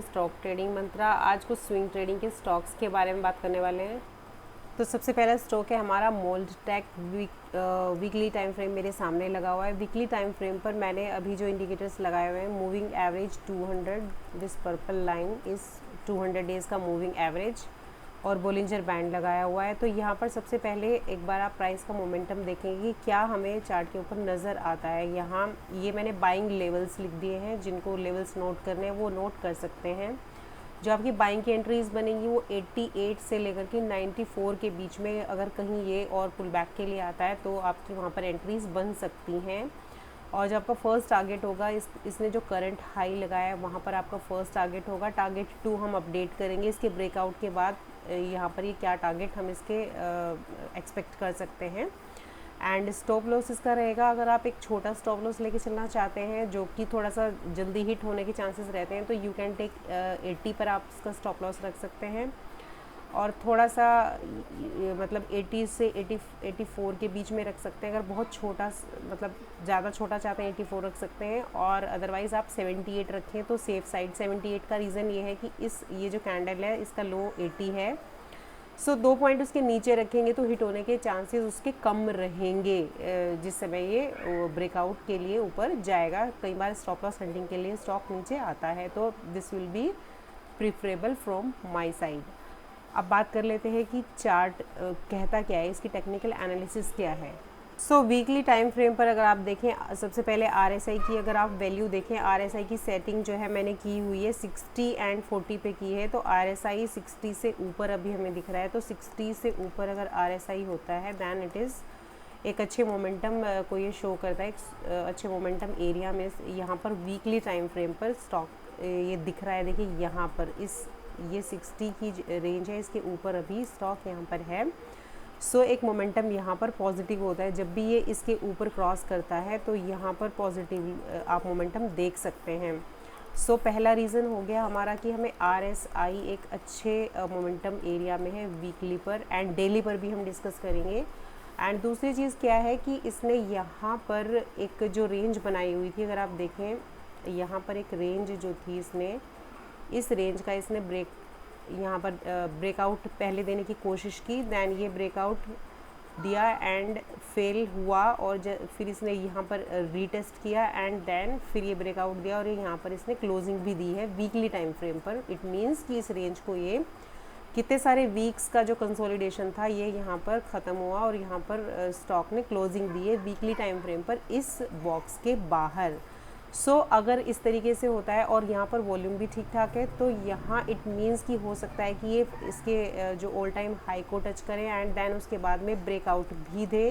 Stock trading मंत्रा। आज कुछ swing trading के स्टॉक्स के बारे में बात करने वाले हैं। तो सबसे पहला स्टॉक है हमारा मोल्टेक। वीकली टाइम फ्रेम मेरे सामने लगा हुआ है। वीकली टाइम फ्रेम पर मैंने अभी जो इंडिकेटर्स लगाए हुए हैं, moving average 200, this purple line is 200 days का मूविंग एवरेज, और बोलिंजर बैंड लगाया हुआ है। तो यहाँ पर सबसे पहले एक बार आप प्राइस का मोमेंटम देखेंगे कि क्या हमें चार्ट के ऊपर नज़र आता है। यहाँ ये मैंने बाइंग लेवल्स लिख दिए हैं, जिनको लेवल्स नोट करने हैं वो नोट कर सकते हैं। जो आपकी बाइंग की एंट्रीज बनेंगी वो 88 से लेकर के 94 के बीच में, अगर कहीं ये और पुल बैक के लिए आता है तो आपकी वहाँ पर एंट्रीज बन सकती हैं। और जो आपका फर्स्ट टारगेट होगा, इसने जो करंट हाई लगाया है वहाँ पर आपका फर्स्ट टारगेट होगा। टारगेट 2 हम अपडेट करेंगे इसके ब्रेकआउट के बाद। यहाँ पर ये क्या टारगेट हम इसके एक्सपेक्ट कर सकते हैं। एंड स्टॉप लॉस इसका रहेगा, अगर आप एक छोटा स्टॉप लॉस लेके चलना चाहते हैं जो कि थोड़ा सा जल्दी हिट होने के चांसेस रहते हैं, तो यू कैन टेक 80 पर आप इसका स्टॉप लॉस रख सकते हैं। और थोड़ा सा मतलब 80 से 84 के बीच में रख सकते हैं। अगर बहुत छोटा मतलब ज़्यादा छोटा चाहते हैं 84 रख सकते हैं, और अदरवाइज़ आप 78 रखें तो सेफ साइड। 78 का रीज़न ये है कि ये जो कैंडल है इसका लो 80 है। सो 2 पॉइंट उसके नीचे रखेंगे तो हिट होने के चांसेस उसके कम रहेंगे जिस समय ये ब्रेकआउट के लिए ऊपर जाएगा। कई बार स्टॉप लॉस हंटिंग के लिए स्टॉक नीचे आता है, तो this will B preferable from my side. अब बात कर लेते हैं कि चार्ट कहता क्या है, इसकी टेक्निकल एनालिसिस क्या है। सो वीकली टाइम फ्रेम पर अगर आप देखें, सबसे पहले आरएसआई की अगर आप वैल्यू देखें, आरएसआई की सेटिंग जो है मैंने की हुई है 60 एंड 40 पे की है। तो आरएसआई 60 से ऊपर अभी हमें दिख रहा है, तो 60 से ऊपर अगर आरएसआई होता है दैन इट इज़ एक अच्छे मोमेंटम को ये शो करता है, एक अच्छे मोमेंटम एरिया में। यहाँ पर वीकली टाइम फ्रेम पर स्टॉक ये दिख रहा है, देखिए यहाँ पर ये 60 की रेंज है, इसके ऊपर अभी स्टॉक यहाँ पर है। सो एक मोमेंटम यहाँ पर पॉजिटिव होता है। जब भी ये इसके ऊपर क्रॉस करता है तो यहाँ पर पॉजिटिव आप मोमेंटम देख सकते हैं। सो पहला रीज़न हो गया हमारा कि हमें आरएसआई एक अच्छे मोमेंटम एरिया में है वीकली पर, एंड डेली पर भी हम डिस्कस करेंगे। एंड दूसरी चीज़ क्या है कि इसने यहाँ पर एक जो रेंज बनाई हुई थी, अगर आप देखें यहाँ पर एक रेंज जो थी, इसने इस रेंज का इसने यहाँ पर ब्रेकआउट पहले देने की कोशिश की, दैन ये ब्रेकआउट दिया एंड फेल हुआ, और फिर इसने यहाँ पर रीटेस्ट किया एंड देन फिर ये ब्रेकआउट दिया, और यहाँ पर इसने क्लोजिंग भी दी है वीकली टाइम फ्रेम पर। इट मीन्स कि इस रेंज को ये कितने सारे वीक्स का जो कंसोलिडेशन था ये यहाँ पर ख़त्म हुआ, और यहाँ पर स्टॉक ने क्लोजिंग दी है वीकली टाइम फ्रेम पर इस बॉक्स के बाहर। सो अगर इस तरीके से होता है और यहाँ पर वॉल्यूम भी ठीक ठाक है, तो यहाँ इट मीन्स कि हो सकता है कि ये इसके जो ऑल टाइम हाई को टच करें एंड देन उसके बाद में ब्रेकआउट भी दे,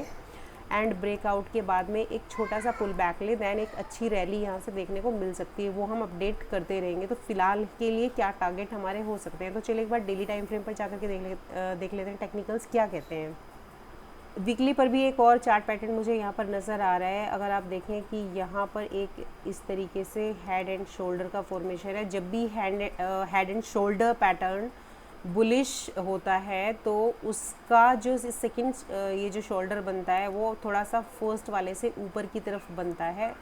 एंड ब्रेकआउट के बाद में एक छोटा सा पुल बैक ले, दैन एक अच्छी रैली यहाँ से देखने को मिल सकती है। वो हम अपडेट करते रहेंगे। तो फिलहाल के लिए क्या टारगेट हमारे हो सकते हैं, तो चलिए एक बार डेली टाइम फ्रेम पर जाकर के देख लेते हैं टेक्निकल्स क्या कहते हैं। वीकली पर भी एक और चार्ट पैटर्न मुझे यहाँ पर नज़र आ रहा है। अगर आप देखें कि यहाँ पर एक इस तरीके से हेड एंड शोल्डर का फॉर्मेशन है। जब भी head and shoulder pattern bullish होता है तो उसका जो सेकंड ये जो शोल्डर बनता है वो थोड़ा सा फर्स्ट वाले से ऊपर की तरफ बनता है,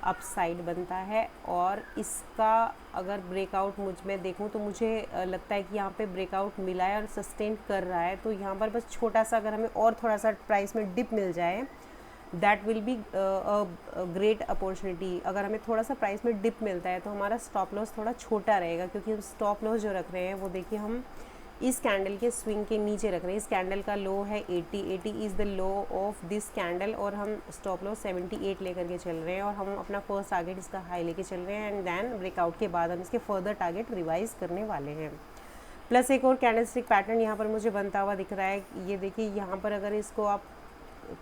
अप साइड बनता है। और इसका अगर ब्रेकआउट मैं देखूं तो मुझे लगता है कि यहाँ पे ब्रेकआउट मिला है और सस्टेन कर रहा है। तो यहाँ पर बस छोटा सा अगर हमें और थोड़ा सा प्राइस में डिप मिल जाए, that will be great opportunity. अगर हमें थोड़ा सा प्राइस में डिप मिलता है तो हमारा स्टॉप लॉस थोड़ा छोटा रहेगा, क्योंकि हम स्टॉप लॉस जो रख रहे हैं वो देखिए हम इस कैंडल के स्विंग के नीचे रख रहे हैं। इस कैंडल का लो है 80 is the low of this candle, और हम स्टॉप लॉस 78 लेकर के चल रहे हैं, और हम अपना फर्स्ट टारगेट इसका हाई लेके चल रहे हैं, एंड देन ब्रेकआउट के बाद हम इसके फर्दर टारगेट रिवाइज करने वाले हैं। प्लस एक और कैंडलस्टिक पैटर्न यहाँ पर मुझे बनता हुआ दिख रहा है। ये देखिए यहाँ पर अगर इसको आप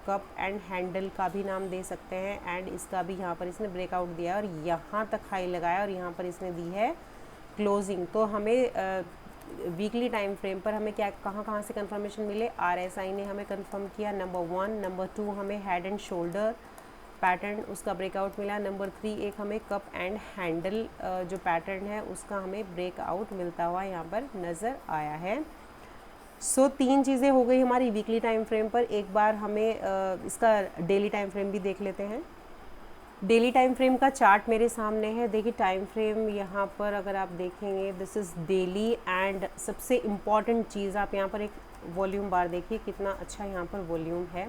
कप एंड हैंडल का भी नाम दे सकते हैं, एंड इसका भी यहाँ पर इसने ब्रेकआउट दिया और यहाँ तक हाई लगाया, और यहाँ पर इसने दी है क्लोजिंग। तो हमें वीकली टाइम फ्रेम पर हमें क्या कहाँ से कंफर्मेशन मिले, आरएसआई ने हमें कंफर्म किया नंबर 1, नंबर 2 हमें हेड एंड शोल्डर पैटर्न उसका ब्रेकआउट मिला, नंबर 3 एक हमें कप एंड हैंडल जो पैटर्न है उसका हमें ब्रेकआउट मिलता हुआ यहाँ पर नज़र आया है। सो 3 चीज़ें हो गई हमारी वीकली टाइम फ्रेम पर। एक बार हमें इसका डेली टाइम फ्रेम भी देख लेते हैं। डेली टाइम फ्रेम का चार्ट मेरे सामने है। देखिए टाइम फ्रेम यहाँ पर अगर आप देखेंगे दिस इज़ डेली, एंड सबसे इम्पॉर्टेंट चीज़ आप यहाँ पर एक वॉल्यूम बार देखिए कितना अच्छा यहाँ पर वॉल्यूम है,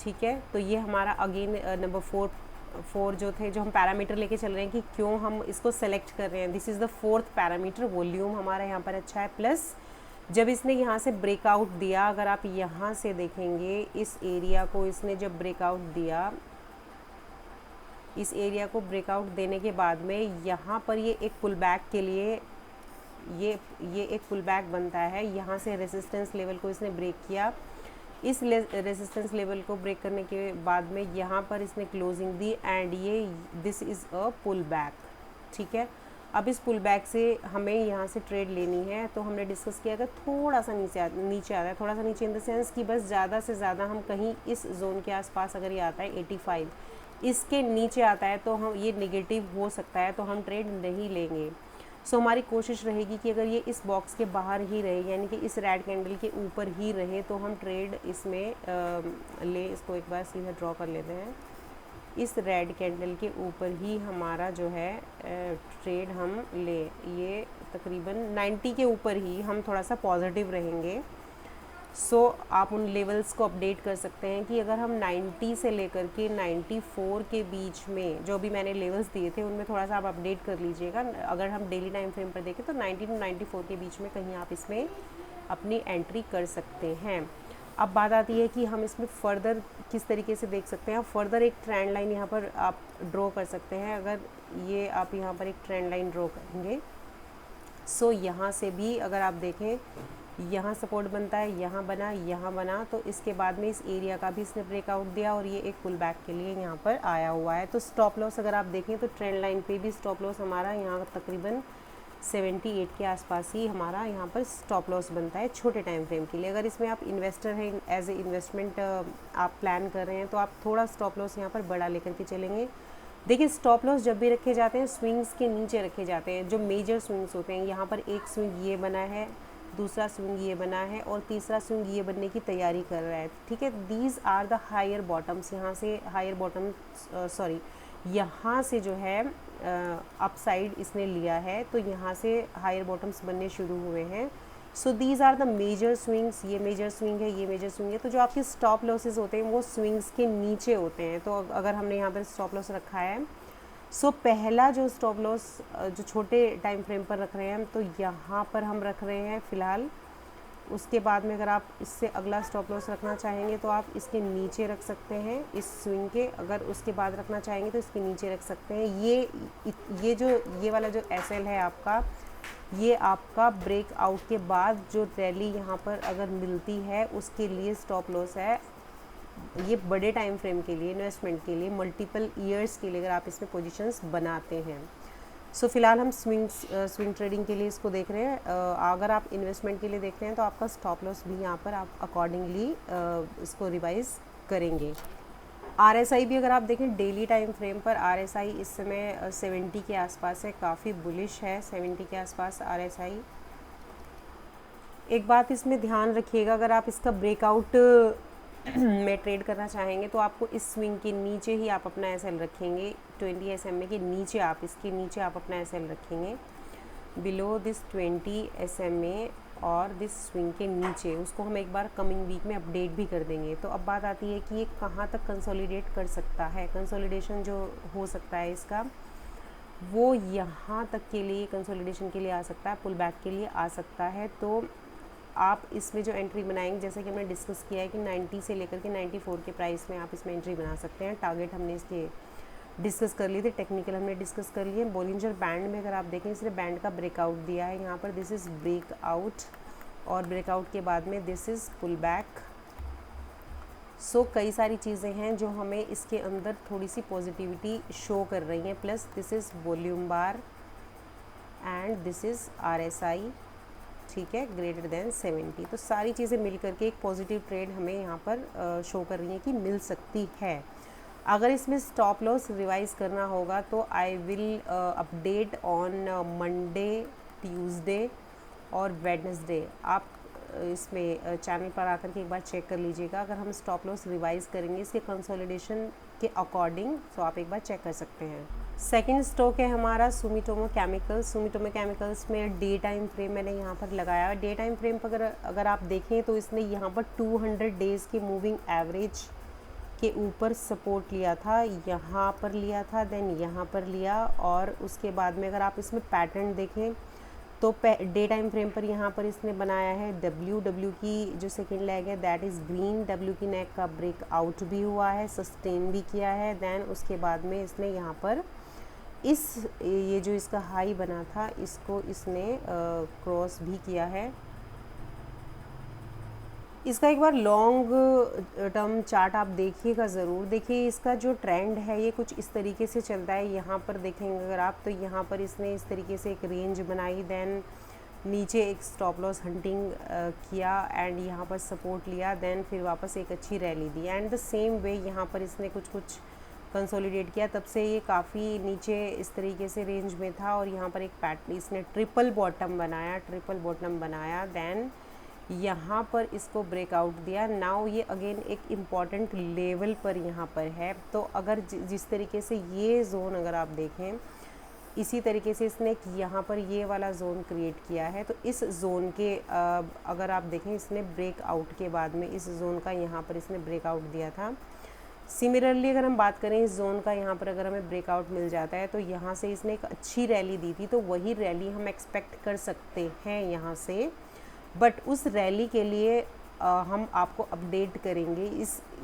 ठीक है। तो ये हमारा अगेन नंबर फोर जो थे, जो हम पैरामीटर लेके चल रहे हैं कि क्यों हम इसको सेलेक्ट कर रहे हैं, this is the fourth parameter, volume हमारा यहाँ पर अच्छा है। प्लस जब इसने यहाँ से ब्रेकआउट दिया, अगर आप यहाँ से देखेंगे इस एरिया को इसने जब ब्रेकआउट दिया, इस एरिया को ब्रेकआउट देने के बाद में यहाँ पर ये एक पुल बैक के लिए ये एक पुल बैक बनता है। यहाँ से रेजिस्टेंस लेवल को इसने ब्रेक किया, इस रेजिस्टेंस लेवल को ब्रेक करने के बाद में यहाँ पर इसने क्लोजिंग दी, एंड ये this is a pull back, ठीक है। अब इस पुल बैक से हमें यहाँ से ट्रेड लेनी है, तो हमने डिस्कस किया कि थोड़ा सा नीचे आ रहा है, थोड़ा सा नीचे इन द सेंस कि बस ज़्यादा से ज़्यादा हम कहीं इस जोन के आसपास अगर ये आता है 85, इसके नीचे आता है तो हम ये नेगेटिव हो सकता है, तो हम ट्रेड नहीं लेंगे। सो हमारी कोशिश रहेगी कि अगर ये इस बॉक्स के बाहर ही रहे, यानी कि इस रेड कैंडल के ऊपर ही रहे, तो हम ट्रेड इसमें ले। इसको एक बार सीधा ड्रॉ कर लेते हैं। इस रेड कैंडल के ऊपर ही हमारा जो है ट्रेड हम ले, ये तकरीबन 90 के ऊपर ही हम थोड़ा सा पॉजिटिव रहेंगे। सो आप उन लेवल्स को अपडेट कर सकते हैं कि अगर हम 90 से लेकर के 94 के बीच में जो भी मैंने लेवल्स दिए थे उनमें थोड़ा सा आप अपडेट कर लीजिएगा। अगर हम डेली टाइम फ्रेम पर देखें तो 90 टू 94 के बीच में कहीं आप इसमें अपनी एंट्री कर सकते हैं। अब बात आती है कि हम इसमें फ़र्दर किस तरीके से देख सकते हैं। फ़र्दर एक ट्रेंड लाइन यहाँ पर आप ड्रॉ कर सकते हैं। अगर ये आप यहाँ पर एक ट्रेंड लाइन ड्रॉ करेंगे, सो यहाँ से भी अगर आप देखें यहाँ सपोर्ट बनता है, यहाँ बना, तो इसके बाद में इस एरिया का भी इसने ब्रेकआउट दिया और ये एक पुल बैक के लिए यहाँ पर आया हुआ है। तो स्टॉप लॉस अगर आप देखें तो ट्रेंड लाइन पे भी स्टॉप लॉस हमारा यहाँ तकरीबन 78 के आसपास ही हमारा यहाँ पर स्टॉप लॉस बनता है छोटे टाइम फ्रेम के लिए। अगर इसमें आप इन्वेस्टर हैं, एज ए इन्वेस्टमेंट आप प्लान कर रहे हैं, तो आप थोड़ा स्टॉप लॉस यहाँ पर बड़ा लेकर के चलेंगे। देखिए स्टॉप लॉस जब भी रखे जाते हैं स्विंग्स के नीचे रखे जाते हैं, जो मेजर स्विंग्स होते हैं। यहाँ पर एक स्विंग ये बना है, दूसरा स्विंग ये बना है और तीसरा स्विंग ये बनने की तैयारी कर रहा है, ठीक है। These are the higher bottoms. यहाँ से हायर बॉटम यहाँ से जो है अपसाइड इसने लिया है, तो यहाँ से हायर बॉटम्स बनने शुरू हुए हैं। So these are the major swings. ये मेजर स्विंग है, ये मेजर स्विंग है। तो जो आपके स्टॉप लॉसेस होते हैं वो स्विंग्स के नीचे होते हैं। तो अगर हमने यहाँ पर स्टॉप लॉस रखा है, सो पहला जो स्टॉप लॉस जो छोटे टाइम फ्रेम पर रख रहे हैं हम, तो यहाँ पर हम रख रहे हैं फ़िलहाल। उसके बाद में अगर आप इससे अगला स्टॉप लॉस रखना चाहेंगे तो आप इसके नीचे रख सकते हैं इस स्विंग के। अगर उसके बाद रखना चाहेंगे तो इसके नीचे रख सकते हैं। ये वाला जो एसएल है आपका, ये आपका ब्रेकआउट के बाद जो रैली यहाँ पर अगर मिलती है उसके लिए स्टॉप लॉस है। ये बड़े टाइम फ्रेम के लिए, इन्वेस्टमेंट के लिए, मल्टीपल ईयर्स के लिए अगर आप इसमें पोजीशंस बनाते हैं। सो फिलहाल हम स्विंग ट्रेडिंग के लिए इसको देख रहे हैं। अगर आप इन्वेस्टमेंट के लिए देख रहे हैं तो आपका स्टॉप लॉस भी यहाँ पर आप अकॉर्डिंगली इसको रिवाइज करेंगे। RSI भी अगर आप देखें डेली टाइम फ्रेम पर, RSI इस समय 70 के आसपास है, काफ़ी बुलिश है 70 के आसपास RSI। एक बात इसमें ध्यान रखिएगा, अगर आप इसका ब्रेकआउट में ट्रेड करना चाहेंगे तो आपको इस स्विंग के नीचे ही आप अपना SL रखेंगे। 20 SMA के नीचे आप इसके नीचे आप अपना SL रखेंगे, बिलो दिस 20 SMA और दिस स्विंग के नीचे। उसको हम एक बार कमिंग वीक में अपडेट भी कर देंगे। तो अब बात आती है कि ये कहाँ तक कंसोलिडेट कर सकता है। कंसोलिडेशन जो हो सकता है इसका, वो यहाँ तक के लिए कंसोलिडेशन के लिए आ सकता है, पुल बैक के लिए आ सकता है। तो आप इसमें जो एंट्री बनाएंगे, जैसे कि हमने डिस्कस किया है कि 90 से लेकर के 94 के प्राइस में आप इसमें एंट्री बना सकते हैं। टारगेट हमने इसके डिस्कस कर लिए थे, टेक्निकल हमने डिस्कस कर लिए। बॉलिंजर बैंड में अगर आप देखें, इसने बैंड का ब्रेकआउट दिया है यहाँ पर, दिस इज़ ब्रेकआउट, और ब्रेकआउट के बाद में दिस इज़ पुल बैक। सो कई सारी चीज़ें हैं जो हमें इसके अंदर थोड़ी सी पॉजिटिविटी शो कर रही हैं। Plus this is volume bar and this is RSI, ठीक है, ग्रेटर देन 70। तो सारी चीज़ें मिल करके एक पॉजिटिव ट्रेड हमें यहाँ पर शो कर रही हैं कि मिल सकती है। अगर इसमें स्टॉप लॉस रिवाइज करना होगा तो I will update on Monday, Tuesday और वेडनेसडे। आप इसमें चैनल पर आकर के एक बार चेक कर लीजिएगा। अगर हम स्टॉप लॉस रिवाइज करेंगे इसके कंसोलिडेशन के अकॉर्डिंग, तो आप एक बार चेक कर सकते हैं। सेकंड स्टॉक है हमारा सुमिटोमो केमिकल्स। सुमिटोमो केमिकल्स में डे टाइम फ्रेम मैंने यहाँ पर लगाया। डे टाइम फ्रेम पर अगर आप देखें तो इसने यहाँ पर 200 डेज़ की मूविंग एवरेज के ऊपर सपोर्ट लिया था, यहाँ पर लिया था, देन यहाँ पर लिया, और उसके बाद में अगर आप इसमें पैटर्न देखें तो डे टाइम फ्रेम पर यहाँ पर इसने बनाया है डब्ल्यू की जो सेकेंड लेग है दैट इज़ ग्रीन। डब्ल्यू की नेक का ब्रेक आउट भी हुआ है, सस्टेन भी किया है। देन उसके बाद में इसने यहाँ पर ये जो इसका हाई बना था इसको इसने क्रॉस भी किया है। इसका एक बार लॉन्ग टर्म चार्ट आप देखिएगा ज़रूर। देखिए इसका जो ट्रेंड है ये कुछ इस तरीके से चलता है। यहाँ पर देखेंगे अगर आप तो यहाँ पर इसने इस तरीके से एक रेंज बनाई, देन नीचे एक स्टॉप लॉस हंटिंग किया एंड यहाँ पर सपोर्ट लिया, देन फिर वापस एक अच्छी rally the and the same way यहाँ पर इसने कुछ कंसोलिडेट किया। तब से ये काफ़ी नीचे इस तरीके से रेंज में था और यहाँ पर एक पैटर्न इसने ट्रिपल बॉटम बनाया, देन यहाँ पर इसको ब्रेकआउट दिया। नाउ ये अगेन एक इम्पॉर्टेंट लेवल पर यहाँ पर है। तो अगर जिस तरीके से ये जोन अगर आप देखें इसी तरीके से इसने यहाँ पर ये वाला जोन क्रिएट किया है, तो इस जोन के अगर आप देखें इसने ब्रेकआउट के बाद में इस जोन का यहाँ पर इसने ब्रेकआउट दिया था। सिमिलरली अगर हम बात करें इस जोन का यहाँ पर अगर हमें ब्रेकआउट मिल जाता है तो यहाँ से इसने एक अच्छी रैली दी थी, तो वही रैली हम एक्सपेक्ट कर सकते हैं यहाँ से। बट उस रैली के लिए हम आपको अपडेट करेंगे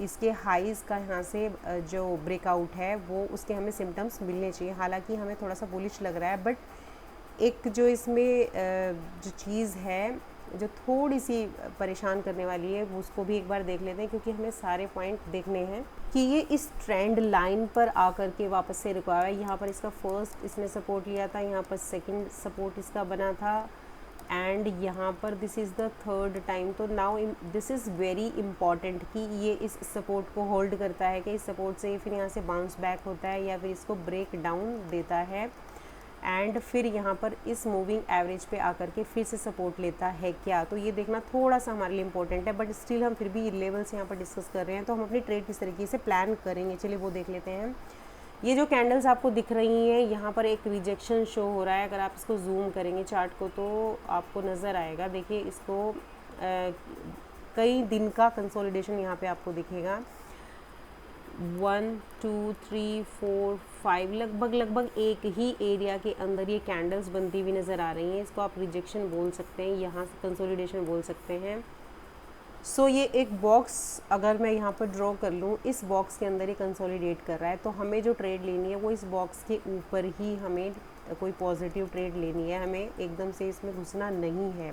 इसके हाईज़ का यहाँ से जो ब्रेकआउट है वो उसके हमें सिम्टम्स मिलने चाहिए। हालांकि हमें थोड़ा सा बुलिश लग रहा है, बट एक जो इसमें जो चीज़ है जो थोड़ी सी परेशान करने वाली है उसको भी एक बार देख लेते हैं, क्योंकि हमें सारे पॉइंट देखने हैं कि ये इस ट्रेंड लाइन पर आकर के वापस से रुका हुआ है। यहाँ पर इसका फर्स्ट इसने सपोर्ट लिया था, यहाँ पर सेकंड सपोर्ट इसका बना था एंड यहाँ पर this is the third time. तो now this is very important कि ये इस सपोर्ट को होल्ड करता है कि इस सपोर्ट से फिर यहाँ से बाउंस बैक होता है या फिर इसको ब्रेक डाउन देता है एंड फिर यहाँ पर इस मूविंग एवरेज पे आकर के फिर से सपोर्ट लेता है क्या। तो ये देखना थोड़ा सा हमारे लिए इम्पोर्टेंट है, बट स्टिल हम फिर भी लेवल्स यहाँ पर डिस्कस कर रहे हैं, तो हम अपनी ट्रेड किस तरीके से प्लान करेंगे चलिए वो देख लेते हैं। ये जो कैंडल्स आपको दिख रही हैं यहाँ पर एक रिजेक्शन शो हो रहा है। अगर आप इसको जूम करेंगे चार्ट को तो आपको नज़र आएगा। देखिए इसको कई दिन का कंसोलिडेशन यहाँ पे आपको दिखेगा। 1 2 3 4 5 लगभग एक ही एरिया के अंदर ये कैंडल्स बनती हुई नज़र आ रही हैं। इसको आप रिजेक्शन बोल सकते हैं, यहाँ से कंसोलिडेशन बोल सकते हैं। सो ये एक बॉक्स अगर मैं यहाँ पर ड्रॉ कर लूँ, इस बॉक्स के अंदर ये कंसोलिडेट कर रहा है, तो हमें जो ट्रेड लेनी है वो इस बॉक्स के ऊपर ही हमें कोई पॉजिटिव ट्रेड लेनी है। हमें एकदम से इसमें घुसना नहीं है,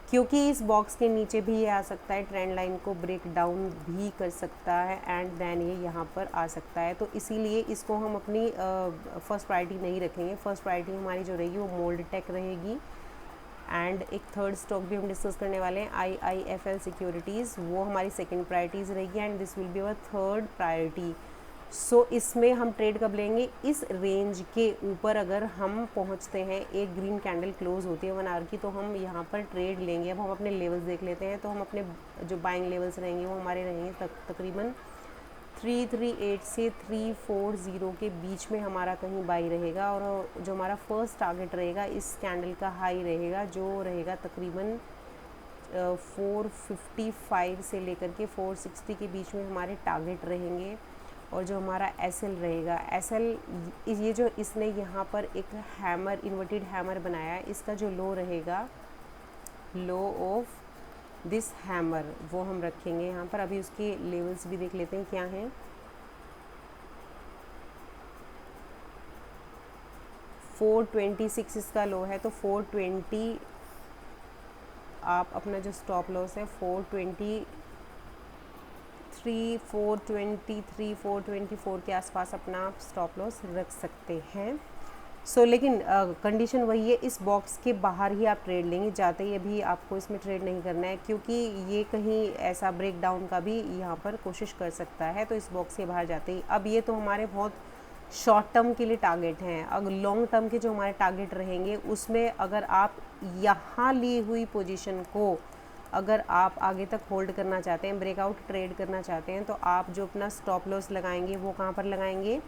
क्योंकि इस बॉक्स के नीचे भी ये आ सकता है, ट्रेंड लाइन को ब्रेक डाउन भी कर सकता है एंड देन ये यहाँ पर आ सकता है। तो इसीलिए इसको हम अपनी फर्स्ट प्रायोरिटी नहीं रखेंगे। फर्स्ट प्रायोरिटी हमारी जो रहेगी वो मोल्ड टेक रहेगी एंड एक थर्ड स्टॉक भी हम डिस्कस करने वाले हैं IIFL सिक्योरिटीज़, वो हमारी सेकंड प्रायोरिटीज़ रहेगी and this will be our third priority. So इसमें हम ट्रेड कब लेंगे, इस रेंज के ऊपर अगर हम पहुंचते हैं, एक ग्रीन कैंडल क्लोज होती है 1 आवर की, तो हम यहाँ पर ट्रेड लेंगे। अब हम अपने लेवल्स देख लेते हैं, तो हम अपने जो बाइंग लेवल्स रहेंगे वो हमारे रहेंगे तकरीबन 338 से 340 के बीच में हमारा कहीं बाई रहेगा, और जो हमारा फर्स्ट टारगेट रहेगा इस कैंडल का हाई रहेगा जो रहेगा तकरीबन 455 से लेकर के 460 के बीच में हमारे टारगेट रहेंगे। और जो हमारा SL रहेगा, SL ये जो इसने यहाँ पर एक हैमर इन्वर्टेड हैमर बनाया है, इसका जो लो रहेगा, लो ऑफ दिस हैमर, वो हम रखेंगे यहाँ पर। अभी उसके लेवल्स भी देख लेते हैं क्या हैं। 426 इसका लो है, तो 420 आप अपना जो स्टॉप लॉस है 423 424 के आसपास अपना आप स्टॉप लॉस रख सकते हैं। सो लेकिन कंडीशन वही है, इस बॉक्स के बाहर ही आप ट्रेड लेंगे, जाते ही अभी आपको इसमें ट्रेड नहीं करना है, क्योंकि ये कहीं ऐसा ब्रेक डाउन का भी यहाँ पर कोशिश कर सकता है। तो इस बॉक्स के बाहर जाते ही, अब ये तो हमारे बहुत शॉर्ट टर्म के लिए टारगेट हैं। अगर लॉन्ग टर्म के जो हमारे टारगेट रहेंगे उसमें अगर आप यहाँ ली हुई पोजीशन को अगर आप आगे तक होल्ड करना चाहते हैं, ब्रेकआउट ट्रेड करना चाहते हैं, तो आप जो अपना स्टॉप लॉस लगाएंगे वो कहाँ पर लगाएंगे?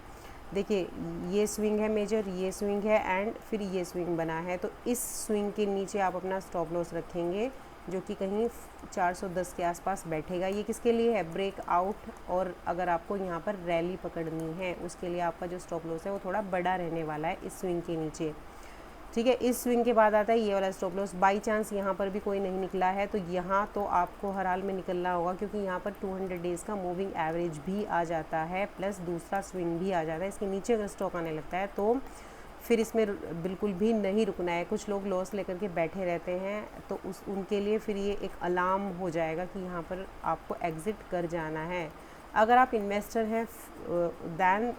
देखिए ये स्विंग है मेजर, ये स्विंग है एंड फिर ये स्विंग बना है, तो इस स्विंग के नीचे आप अपना स्टॉप लॉस रखेंगे जो कि कहीं 410 के आसपास बैठेगा। ये किसके लिए है? ब्रेकआउट। और अगर आपको यहाँ पर रैली पकड़नी है उसके लिए आपका जो स्टॉप लॉस है वो थोड़ा बड़ा रहने वाला है इस स्विंग के नीचे, ठीक है। इस स्विंग के बाद आता है ये वाला स्टॉप लॉस। बाई चांस यहाँ पर भी कोई नहीं निकला है तो यहाँ तो आपको हर हाल में निकलना होगा, क्योंकि यहाँ पर 200 डेज़ का मूविंग एवरेज भी आ जाता है प्लस दूसरा स्विंग भी आ जाता है। इसके नीचे अगर स्टॉक आने लगता है तो फिर इसमें बिल्कुल भी नहीं रुकना है। कुछ लोग लॉस लेकर के बैठे रहते हैं तो उनके लिए फिर ये एक अलार्म हो जाएगा कि यहाँ पर आपको एग्ज़िट कर जाना है। अगर आप इन्वेस्टर हैं दैन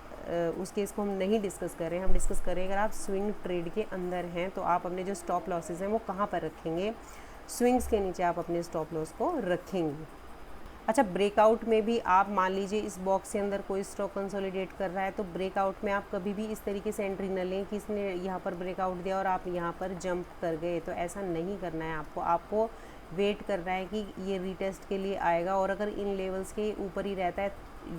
उस केस को हम नहीं डिस्कस कर रहे हैं, हम डिस्कस करें अगर आप स्विंग ट्रेड के अंदर हैं तो आप अपने जो स्टॉप लॉसेस हैं वो कहाँ पर रखेंगे? स्विंग्स के नीचे आप अपने स्टॉप लॉस को रखेंगे। अच्छा, ब्रेकआउट में भी आप मान लीजिए इस बॉक्स के अंदर कोई स्टॉक कंसोलिडेट कर रहा है तो ब्रेकआउट में आप कभी भी इस तरीके से एंट्री न लें कि इसने यहाँ पर ब्रेकआउट दिया और आप यहाँ पर जंप कर गए, तो ऐसा नहीं करना है आपको वेट करना है कि ये रीटेस्ट के लिए आएगा, और अगर इन लेवल्स के ऊपर ही रहता है,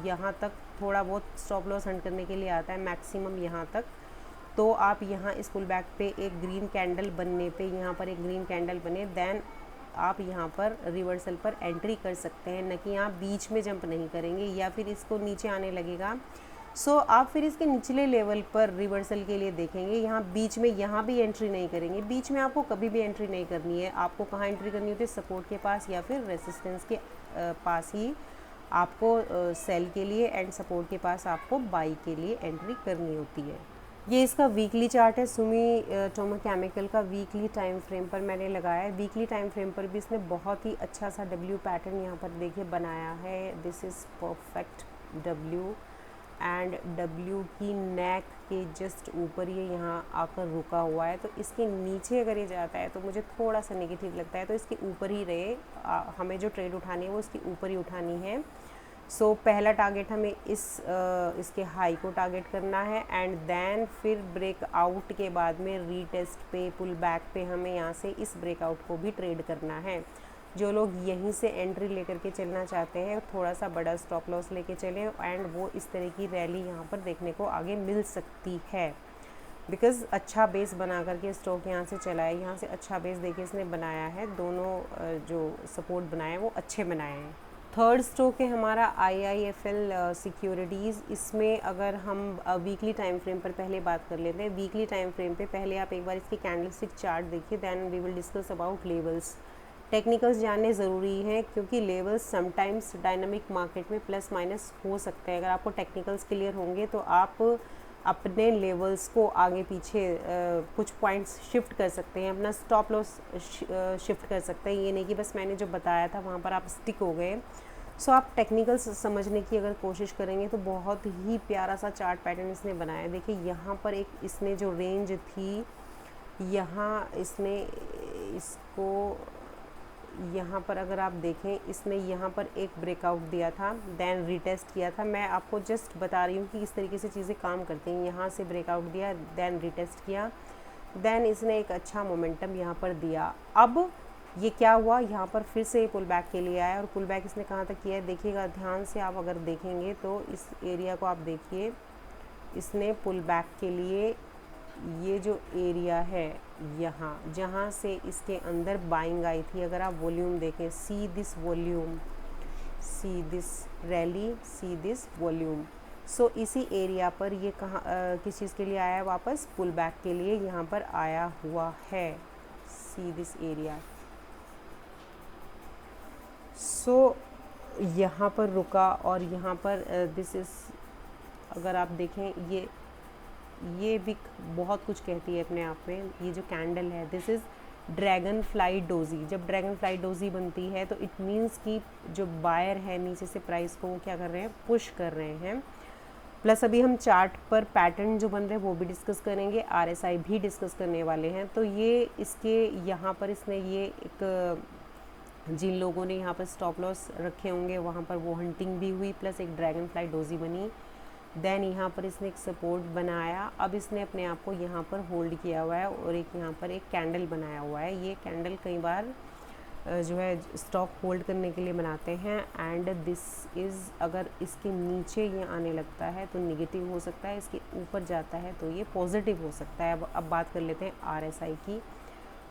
यहाँ तक थोड़ा बहुत स्टॉप लॉस हंट करने के लिए आता है मैक्सिमम यहाँ तक, तो आप यहाँ इस पुल बैक पे एक ग्रीन कैंडल बनने पे, यहाँ पर एक ग्रीन कैंडल बने, देन आप यहाँ पर रिवर्सल पर एंट्री कर सकते हैं, न कि आप बीच में जंप नहीं करेंगे या फिर इसको नीचे आने लगेगा सो आप फिर इसके निचले लेवल पर रिवर्सल के लिए देखेंगे। यहाँ बीच में यहाँ भी एंट्री नहीं करेंगे, बीच में आपको कभी भी एंट्री नहीं करनी है। आपको कहाँ एंट्री करनी होती है? सपोर्ट के पास या फिर रेसिस्टेंस के पास ही आपको सेल के लिए एंड सपोर्ट के पास आपको बाई के लिए एंट्री करनी होती है। ये इसका वीकली चार्ट है, सुमिटोमो केमिकल का वीकली टाइम फ्रेम पर मैंने लगाया है। वीकली टाइम फ्रेम पर भी इसने बहुत ही अच्छा सा डब्ल्यू पैटर्न यहाँ पर देखिए बनाया है। This is perfect W and W की नेक के जस्ट ऊपर ये यहाँ आकर रुका हुआ है, तो इसके नीचे अगर ये जाता है तो मुझे थोड़ा सा नेगेटिव लगता है, तो इसके ऊपर ही रहे। हमें जो ट्रेड उठानी है वो इसके ऊपर ही उठानी है। सो पहला टारगेट हमें इसके हाई को टारगेट करना है एंड देन फिर ब्रेकआउट के बाद में रीटेस्ट पे, पुल बैक पे हमें यहाँ से इस ब्रेकआउट को भी ट्रेड करना है। जो लोग यहीं से एंट्री लेकर के चलना चाहते हैं थोड़ा सा बड़ा स्टॉप लॉस लेके चलें एंड वो इस तरह की रैली यहाँ पर देखने को आगे मिल सकती है, बिकॉज़ अच्छा बेस बना करके स्टॉक यहाँ से चला है। यहाँ से अच्छा बेस देखिए इसने बनाया है, दोनों जो सपोर्ट बनाए वो अच्छे बनाए हैं। थर्ड स्टॉक है हमारा IIFL सिक्योरिटीज़। इसमें अगर हम वीकली टाइम फ्रेम पर पहले बात कर लेते हैं। वीकली टाइम फ्रेम पे पहले आप एक बार इसकी कैंडलस्टिक चार्ट देखिए, then we will discuss about levels. Technicals जानने ज़रूरी हैं क्योंकि लेवल्स समटाइम्स डायनामिक मार्केट में प्लस माइनस हो सकते हैं। अगर आपको टेक्निकल्स क्लियर होंगे तो आप अपने लेवल्स को आगे पीछे कुछ पॉइंट्स शिफ्ट कर सकते हैं, अपना स्टॉप लॉस शिफ्ट कर सकते हैं। ये नहीं कि बस मैंने जो बताया था वहाँ पर आप स्टिक हो गए। सो आप टेक्निकल्स समझने की अगर कोशिश करेंगे तो बहुत ही प्यारा सा चार्ट पैटर्न इसने बनाया। देखिए यहाँ पर एक इसने जो रेंज थी, यहाँ इसने इसको यहाँ पर अगर आप देखें इसने यहाँ पर एक ब्रेकआउट दिया था, देन रीटेस्ट किया था। मैं आपको जस्ट बता रही हूँ कि इस तरीके से चीज़ें काम करती हैं। यहाँ से ब्रेकआउट दिया, देन रीटेस्ट किया, देन इसने एक अच्छा मोमेंटम यहाँ पर दिया। अब ये क्या हुआ, यहाँ पर फिर से पुल बैक के लिए आया और पुल बैक इसने कहाँ तक किया है देखिएगा ध्यान से। आप अगर देखेंगे तो इस एरिया को आप देखिए, इसने पुल बैक के लिए ये जो एरिया है यहाँ, जहाँ से इसके अंदर बाइंग आई थी, अगर आप वॉल्यूम देखें, see this volume, see this rally, see this volume. So इसी एरिया पर ये कहाँ किस चीज़ के लिए आया है? वापस पुल बैक के लिए यहाँ पर आया हुआ है। See this area. सो यहाँ पर रुका और यहाँ पर दिस इज़, अगर आप देखें ये विक बहुत कुछ कहती है अपने आप में। ये जो कैंडल है this is dragon fly doji. जब ड्रैगन फ्लाई डोजी बनती है तो इट मीन्स कि जो बायर है नीचे से प्राइस को वो क्या कर रहे हैं? पुश कर रहे हैं। प्लस अभी हम चार्ट पर पैटर्न जो बन रहे हैं वो भी डिस्कस करेंगे, RSI भी डिस्कस करने वाले हैं। तो ये इसके यहाँ पर इसने ये एक, जिन लोगों ने यहाँ पर स्टॉप लॉस रखे होंगे वहाँ पर वो हंटिंग भी हुई, प्लस एक ड्रैगन फ्लाई डोजी बनी। देन यहाँ पर इसने एक सपोर्ट बनाया। अब इसने अपने आप को यहाँ पर होल्ड किया हुआ है और एक यहाँ पर एक कैंडल बनाया हुआ है। ये कैंडल कई बार जो है स्टॉक होल्ड करने के लिए बनाते हैं। एंड दिस इज़, अगर इसके नीचे ये आने लगता है तो निगेटिव हो सकता है, इसके ऊपर जाता है तो ये पॉजिटिव हो सकता है। अब बात कर लेते हैं RSI की।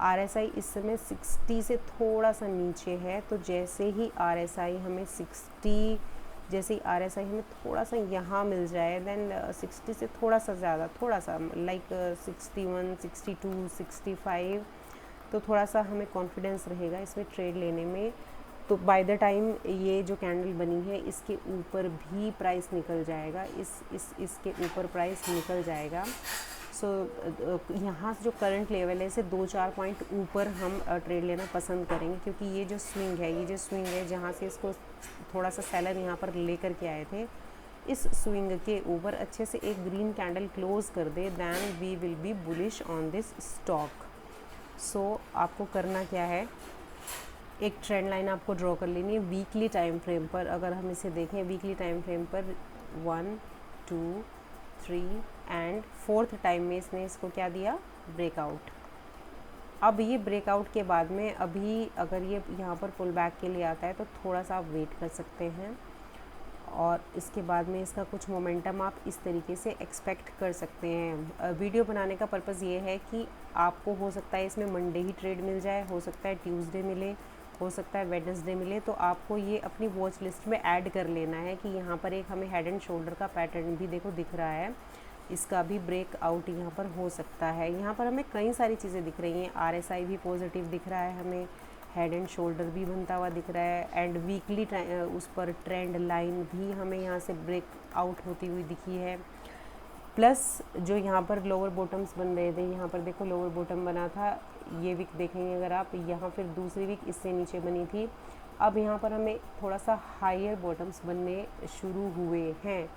RSI इस समय 60 से थोड़ा सा नीचे है, तो जैसे ही RSI हमें 60, जैसे ही RSI हमें थोड़ा सा यहाँ मिल जाए, देन 60 से थोड़ा सा ज़्यादा, थोड़ा सा लाइक 61, 62, 65, तो थोड़ा सा हमें कॉन्फिडेंस रहेगा इसमें ट्रेड लेने में। तो बाय द टाइम ये जो कैंडल बनी है इसके ऊपर भी प्राइस निकल जाएगा, इसके ऊपर प्राइस निकल जाएगा। सो यहाँ से जो करंट लेवल है इसे 2-4 पॉइंट ऊपर हम ट्रेड लेना पसंद करेंगे, क्योंकि ये जो स्विंग है जहाँ से इसको थोड़ा सा सेलर यहाँ पर लेकर के आए थे, इस स्विंग के ऊपर अच्छे से एक ग्रीन कैंडल क्लोज कर दे, then we will be bullish on this stock. So आपको करना क्या है, एक ट्रेंड लाइन आपको ड्रॉ कर लेनी है वीकली टाइम फ्रेम पर। अगर हम इसे देखें वीकली टाइम फ्रेम पर 1, 2, 3 एंड 4th टाइम में इसने इसको क्या दिया, ब्रेकआउट। अब ये ब्रेकआउट के बाद में अभी अगर ये यहाँ पर पुल बैक के लिए आता है तो थोड़ा सा आप वेट कर सकते हैं, और इसके बाद में इसका कुछ मोमेंटम आप इस तरीके से एक्सपेक्ट कर सकते हैं। वीडियो बनाने का पर्पज़ ये है कि आपको हो सकता है इसमें मंडे ही ट्रेड मिल जाए, हो सकता है ट्यूसडे मिले, हो सकता है वेडनेसडे मिले, तो आपको ये अपनी वॉच लिस्ट में ऐड कर लेना है कि यहाँ पर एक हमें हेड एंड शोल्डर का पैटर्न भी देखो दिख रहा है, इसका भी ब्रेकआउट यहाँ पर हो सकता है। यहाँ पर हमें कई सारी चीज़ें दिख रही हैं, RSI भी पॉजिटिव दिख रहा है, हमें हेड एंड शोल्डर भी बनता हुआ दिख रहा है, एंड वीकली उस पर ट्रेंड लाइन भी हमें यहाँ से ब्रेक आउट होती हुई दिखी है। प्लस जो यहाँ पर लोअर बॉटम्स बन रहे थे, यहाँ पर देखो लोअर बॉटम बना था, ये वीक देखेंगे अगर आप, यहाँ फिर दूसरी वीक इससे नीचे बनी थी, अब यहाँ पर हमें थोड़ा सा हायर बॉटम्स बनने शुरू हुए हैं।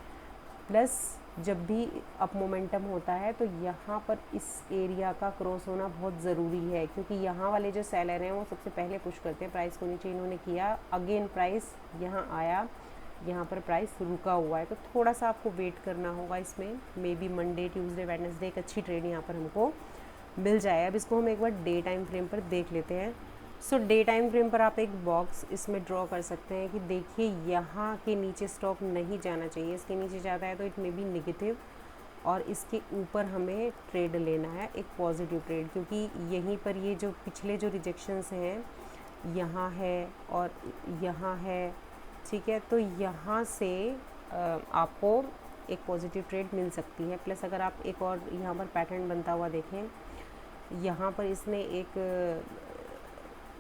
प्लस जब भी अप मोमेंटम होता है तो यहाँ पर इस एरिया का क्रॉस होना बहुत ज़रूरी है, क्योंकि यहाँ वाले जो सेलर हैं वो सबसे पहले पुश करते हैं प्राइस को नीचे। इन्होंने किया, अगेन प्राइस यहाँ आया, यहाँ पर प्राइस रुका हुआ है, तो थोड़ा सा आपको वेट करना होगा इसमें। May be Monday, Tuesday, Wednesday एक अच्छी ट्रेड यहाँ पर हमको मिल जाए। अब इसको हम एक बार डे टाइम फ्रेम पर देख लेते हैं। सो डे टाइम फ्रेम पर आप एक बॉक्स इसमें ड्रॉ कर सकते हैं कि देखिए यहाँ के नीचे स्टॉक नहीं जाना चाहिए, इसके नीचे जाता है तो इट मे बी नेगेटिव, और इसके ऊपर हमें ट्रेड लेना है, एक पॉजिटिव ट्रेड, क्योंकि यहीं पर ये जो पिछले जो रिजेक्शंस हैं यहाँ है और यहाँ है, ठीक है, तो यहाँ से आपको एक पॉजिटिव ट्रेड मिल सकती है। प्लस अगर आप एक और यहाँ पर पैटर्न बनता हुआ देखें, यहाँ पर इसने एक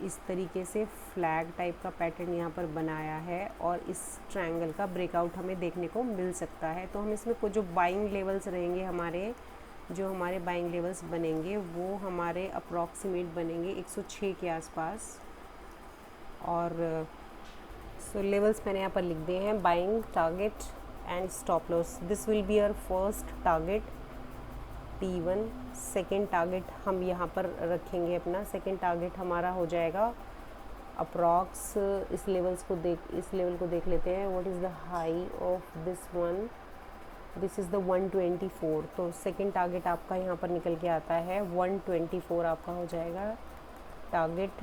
इस तरीके से फ्लैग टाइप का पैटर्न यहाँ पर बनाया है, और इस ट्रायंगल का ब्रेकआउट हमें देखने को मिल सकता है। तो हम इसमें कुछ जो बाइंग लेवल्स रहेंगे हमारे, जो हमारे बाइंग लेवल्स बनेंगे वो हमारे अप्रॉक्सीमेट बनेंगे 106 के आसपास। और सो लेवल्स मैंने यहाँ पर लिख दिए हैं, buying, target and stop loss. This will be our first target T1, second target हम यहाँ पर रखेंगे अपना, सेकेंड टारगेट हमारा हो जाएगा अप्रॉक्स, इस लेवल को देख लेते हैं, what is the high of this one, this is the 124, तो सेकेंड टारगेट आपका यहाँ पर निकल के आता है 124 आपका हो जाएगा, टारगेट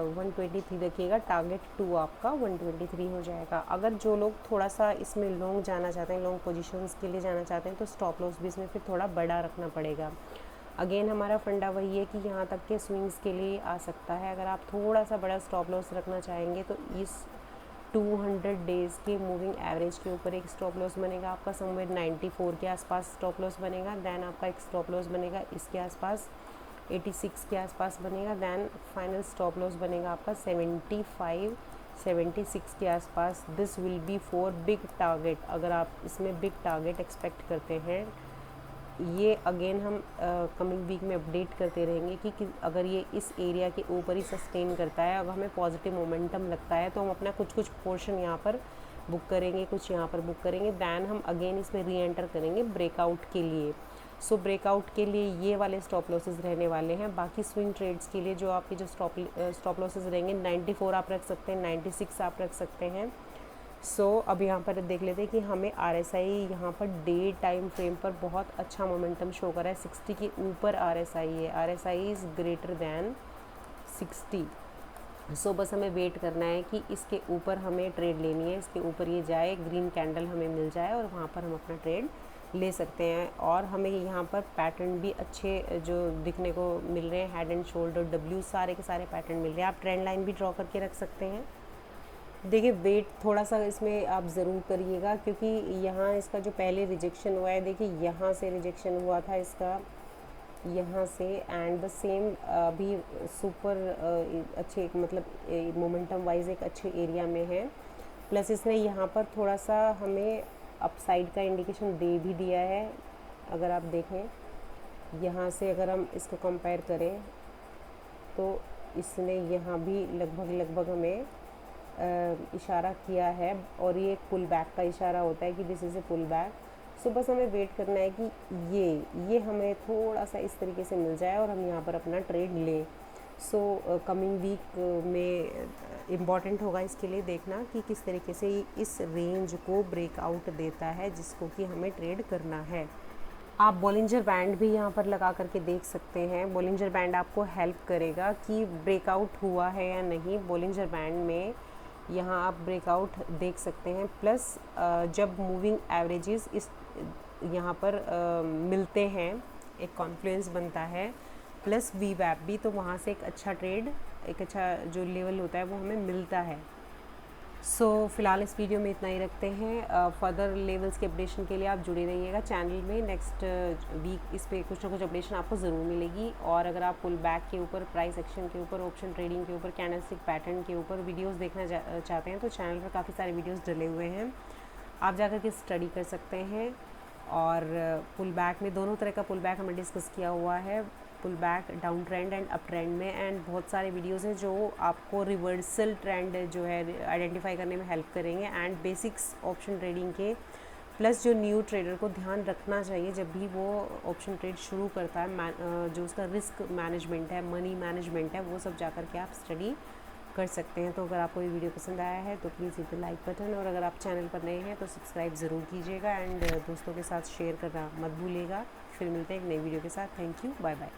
123 रखिएगा, टारगेट 2 आपका 123 हो जाएगा। अगर जो लोग थोड़ा सा इसमें लॉन्ग जाना चाहते हैं, लॉन्ग पोजीशंस के लिए जाना चाहते हैं, तो स्टॉप लॉस भी इसमें फिर थोड़ा बड़ा रखना पड़ेगा। अगेन हमारा फंडा वही है कि यहाँ तक के स्विंग्स के लिए आ सकता है। अगर आप थोड़ा सा बड़ा स्टॉप लॉस रखना चाहेंगे तो इस 200 डेज़ के मूविंग एवरेज के ऊपर एक स्टॉप लॉस बनेगा आपका, समवेयर 94 के आसपास स्टॉप लॉस बनेगा। दैन आपका एक स्टॉप लॉस बनेगा इसके आसपास 86 के आसपास बनेगा। दैन फाइनल स्टॉप लॉस बनेगा आपका 75, 76 के आसपास। This will B for big target. अगर आप इसमें बिग टारगेट एक्सपेक्ट करते हैं, ये अगेन हम कमिंग वीक में अपडेट करते रहेंगे कि अगर ये इस एरिया के ऊपर ही सस्टेन करता है, अगर हमें पॉजिटिव मोमेंटम लगता है तो हम अपना कुछ पोर्शन यहाँ पर बुक करेंगे, कुछ यहाँ पर बुक करेंगे। दैन हम अगेन इसमें री एंटर करेंगे ब्रेकआउट के लिए। सो ब्रेकआउट के लिए ये वाले स्टॉप लॉसेस रहने वाले हैं। बाकी स्विंग ट्रेड्स के लिए जो आपके जो स्टॉप लॉसेस रहेंगे 94 आप रख सकते हैं, 96 आप रख सकते हैं। सो अब यहाँ पर देख लेते हैं कि हमें RSI यहाँ पर डे टाइम फ्रेम पर बहुत अच्छा मोमेंटम शो कर रहा है। 60 के ऊपर RSI है, RSI इज़ ग्रेटर दैन 60। सो बस हमें वेट करना है कि इसके ऊपर हमें ट्रेड लेनी है, इसके ऊपर ये जाए, ग्रीन कैंडल हमें मिल जाए और वहाँ पर हम अपना ट्रेड ले सकते हैं। और हमें यहाँ पर पैटर्न भी अच्छे जो दिखने को मिल रहे हैं, हेड एंड शोल्डर, डब्ल्यू, सारे के सारे पैटर्न मिल रहे हैं। आप ट्रेंड लाइन भी ड्रॉ करके रख सकते हैं। देखिए वेट थोड़ा सा इसमें आप ज़रूर करिएगा, क्योंकि यहाँ इसका जो पहले रिजेक्शन हुआ है, देखिए यहाँ से रिजेक्शन हुआ था इसका, यहाँ से, एंड द सेम अभी सुपर अच्छे मतलब मोमेंटम वाइज एक अच्छे एरिया में है। प्लस इसने यहाँ पर थोड़ा सा हमें अपसाइड का इंडिकेशन दे भी दिया है। अगर आप देखें यहाँ से, अगर हम इसको कंपेयर करें तो इसने यहाँ भी लगभग हमें इशारा किया है, और ये एक पुल बैक का इशारा होता है कि this is a pullback. So बस हमें वेट करना है कि ये हमें थोड़ा सा इस तरीके से मिल जाए और हम यहाँ पर अपना ट्रेड लें। सो कमिंग वीक में इम्पॉर्टेंट होगा इसके लिए देखना कि किस तरीके से इस रेंज को ब्रेकआउट देता है, जिसको कि हमें ट्रेड करना है। आप बॉलिंजर बैंड भी यहाँ पर लगा करके देख सकते हैं। बॉलिंजर बैंड आपको हेल्प करेगा कि ब्रेकआउट हुआ है या नहीं। बॉलिंजर बैंड में यहाँ आप ब्रेकआउट देख सकते हैं। प्लस जब मूविंग एवरेजेस इस यहाँ पर मिलते हैं, एक कॉन्फ्लुएंस बनता है, प्लस वी वैप भी, तो वहाँ से एक अच्छा ट्रेड, एक अच्छा जो लेवल होता है वो हमें मिलता है। सो फ़िलहाल इस वीडियो में इतना ही रखते हैं। फर्दर लेवल्स के अपडेशन के लिए आप जुड़े रहिएगा चैनल में। नेक्स्ट वीक इस पर कुछ ना कुछ अपडेशन आपको ज़रूर मिलेगी। और अगर आप पुल बैक के ऊपर, प्राइस एक्शन के ऊपर, ऑप्शन ट्रेडिंग के ऊपर, कैंडलस्टिक पैटर्न के ऊपर वीडियोस देखना चाहते हैं तो चैनल पर काफ़ी सारे वीडियोस डले हुए हैं, आप जाकर के स्टडी कर सकते हैं। और पुल बैक में दोनों तरह का पुल बैक हमने डिस्कस किया हुआ है, pull back down trend and up trend में। एंड बहुत सारे वीडियोस हैं जो आपको रिवर्सल ट्रेंड जो है आइडेंटिफाई करने में हेल्प करेंगे, एंड बेसिक्स ऑप्शन ट्रेडिंग के। प्लस जो न्यू ट्रेडर को ध्यान रखना चाहिए जब भी वो ऑप्शन ट्रेड शुरू करता है, जो उसका रिस्क मैनेजमेंट है, मनी मैनेजमेंट है, वो सब जाकर के आप स्टडी कर सकते हैं। तो अगर आपको ये वीडियो पसंद आया है तो please hit the like button, और अगर आप चैनल पर नए हैं तो सब्सक्राइब ज़रूर कीजिएगा, एंड दोस्तों के साथ शेयर करना मत भूलिएगा। फिर मिलते हैं एक नई वीडियो के साथ। Thank you, bye bye.